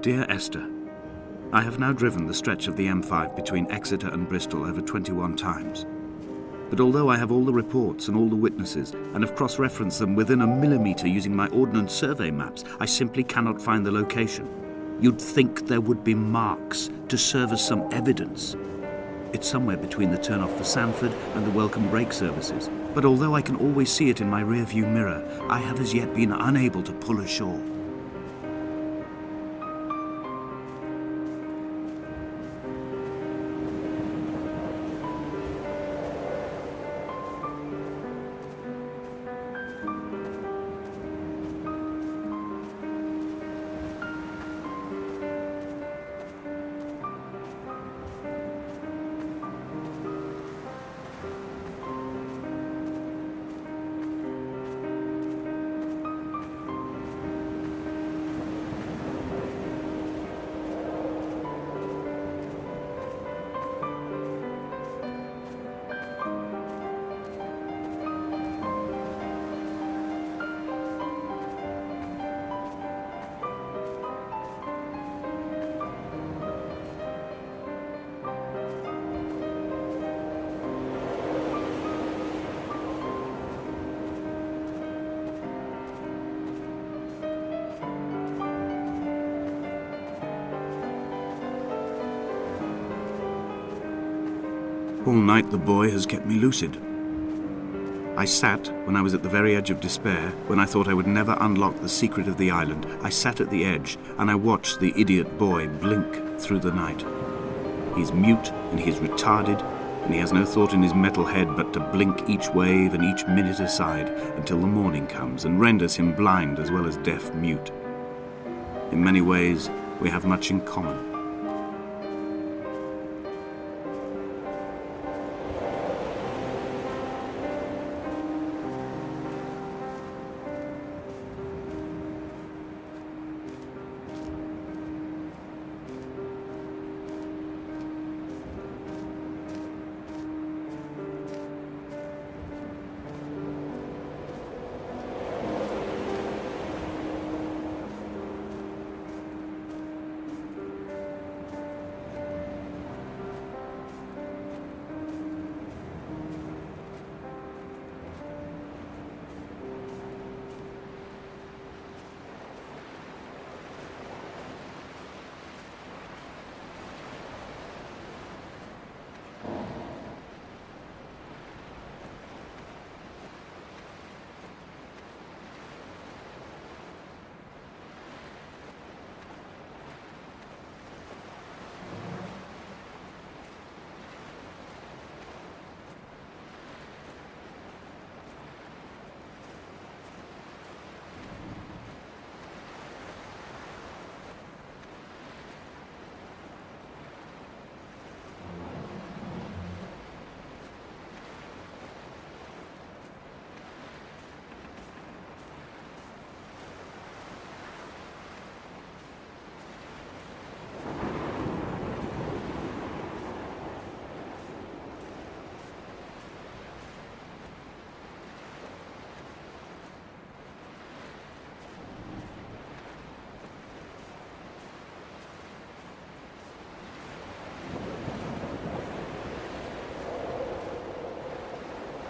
Dear Esther, I have now driven the stretch of the M5 between Exeter and Bristol over 21 times. But although I have all the reports and all the witnesses, and have cross-referenced them within a millimetre using my Ordnance Survey maps, I simply cannot find the location. You'd think there would be marks to serve as some evidence. It's somewhere between the turn-off for Sandford and the welcome brake services. But although I can always see it in my rear-view mirror, I have as yet been unable to pull ashore. All night the Buoy has kept me lucid. I sat, when I was at the very edge of despair, when I thought I would never unlock the secret of the island, I sat at the edge and I watched the idiot Buoy blink through the night. He's mute and he's retarded, and he has no thought in his metal head but to blink each wave and each minute aside until the morning comes and renders him blind as well as deaf-mute. In many ways, we have much in common.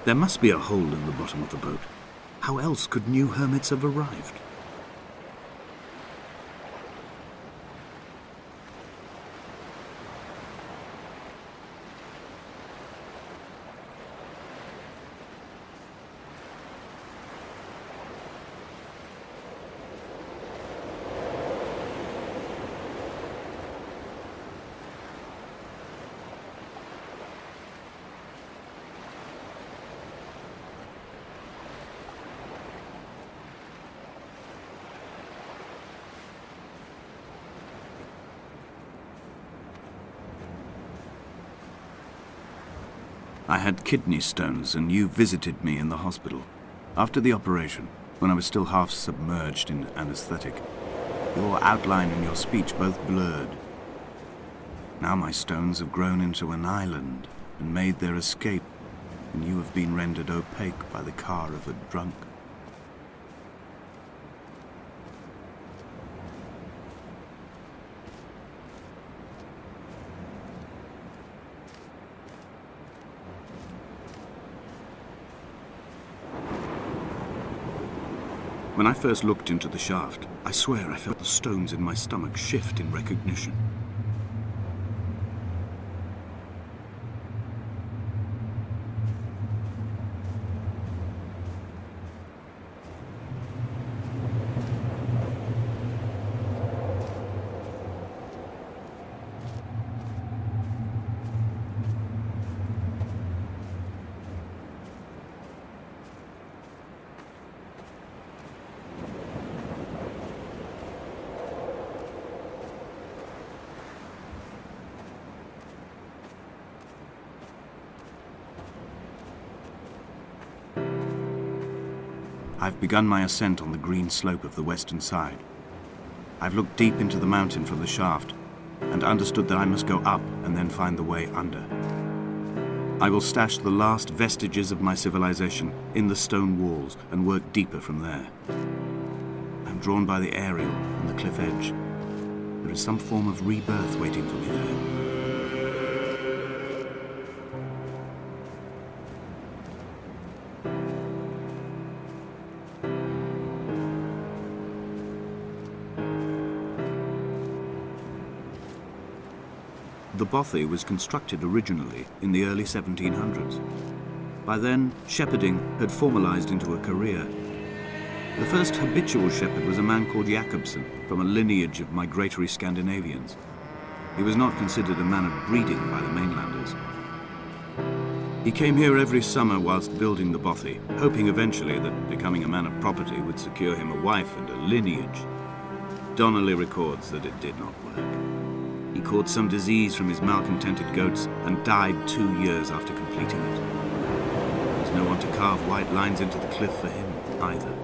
There must be a hole in the bottom of the boat. How else could new hermits have arrived? I had kidney stones and you visited me in the hospital. After the operation, when I was still half submerged in anesthetic, your outline and your speech both blurred. Now my stones have grown into an island and made their escape, and you have been rendered opaque by the car of a drunk. When I first looked into the shaft, I swear I felt the stones in my stomach shift in recognition. I've begun my ascent on the green slope of the western side. I've looked deep into the mountain from the shaft and understood that I must go up and then find the way under. I will stash the last vestiges of my civilization in the stone walls and work deeper from there. I'm drawn by the aerial and the cliff edge. There is some form of rebirth waiting for me there. The bothy was constructed originally in the early 1700s. By then, shepherding had formalized into a career. The first habitual shepherd was a man called Jakobsen, from a lineage of migratory Scandinavians. He was not considered a man of breeding by the mainlanders. He came here every summer whilst building the bothy, hoping eventually that becoming a man of property would secure him a wife and a lineage. Donnelly records that it did not work. He caught some disease from his malcontented goats and died 2 years after completing it. There was no one to carve white lines into the cliff for him either.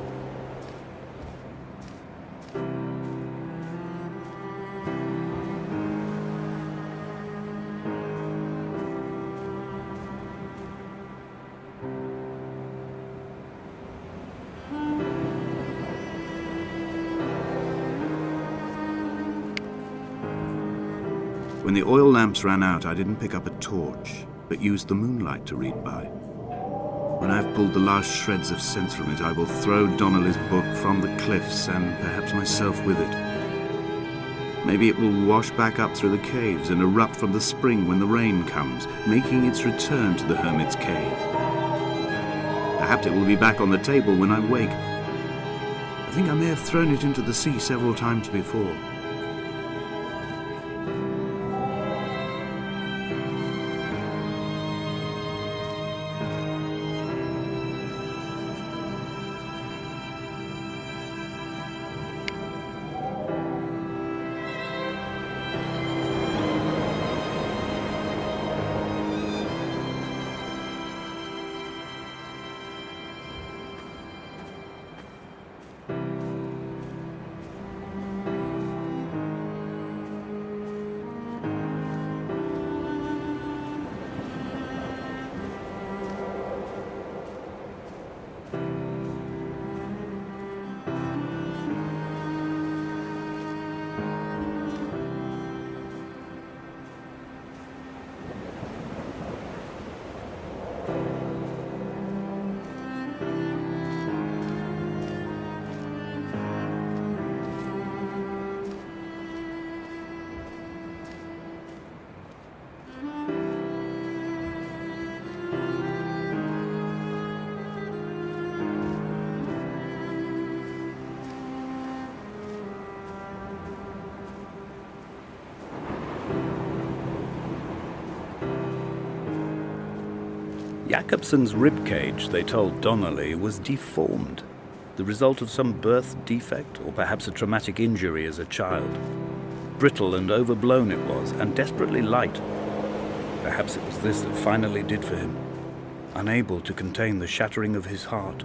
When the oil lamps ran out, I didn't pick up a torch, but used the moonlight to read by. When I've pulled the last shreds of sense from it, I will throw Donnelly's book from the cliffs and perhaps myself with it. Maybe it will wash back up through the caves and erupt from the spring when the rain comes, making its return to the hermit's cave. Perhaps it will be back on the table when I wake. I think I may have thrown it into the sea several times before. Jakobsen's ribcage, they told Donnelly, was deformed, the result of some birth defect or perhaps a traumatic injury as a child. Brittle and overblown it was, and desperately light. Perhaps it was this that finally did for him, unable to contain the shattering of his heart.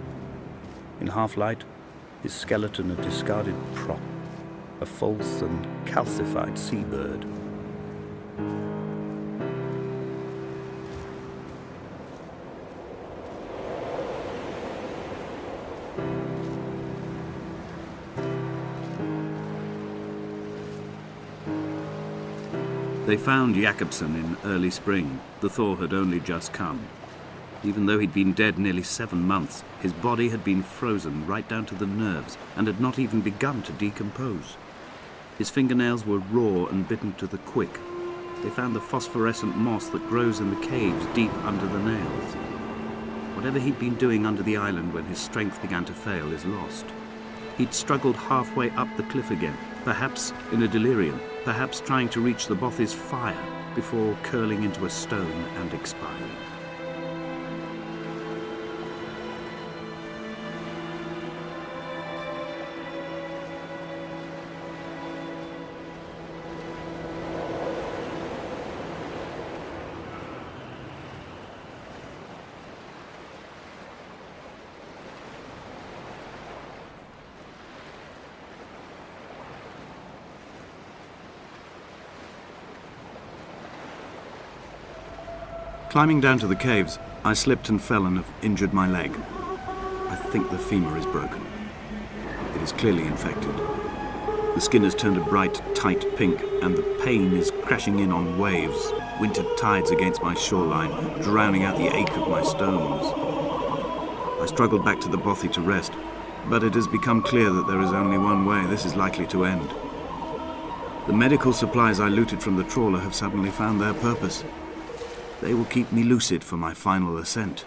In half-light, his skeleton a discarded prop, a false and calcified seabird. They found Jakobsen in early spring. The thaw had only just come. Even though he'd been dead nearly 7 months, his body had been frozen right down to the nerves and had not even begun to decompose. His fingernails were raw and bitten to the quick. They found the phosphorescent moss that grows in the caves deep under the nails. Whatever he'd been doing under the island when his strength began to fail is lost. He'd struggled halfway up the cliff again, perhaps in a delirium, perhaps trying to reach the bothy's fire before curling into a stone and expiring. Climbing down to the caves, I slipped and fell and have injured my leg. I think the femur is broken. It is clearly infected. The skin has turned a bright, tight pink, and the pain is crashing in on waves, winter tides against my shoreline, drowning out the ache of my stones. I struggled back to the bothy to rest, but it has become clear that there is only one way this is likely to end. The medical supplies I looted from the trawler have suddenly found their purpose. They will keep me lucid for my final ascent.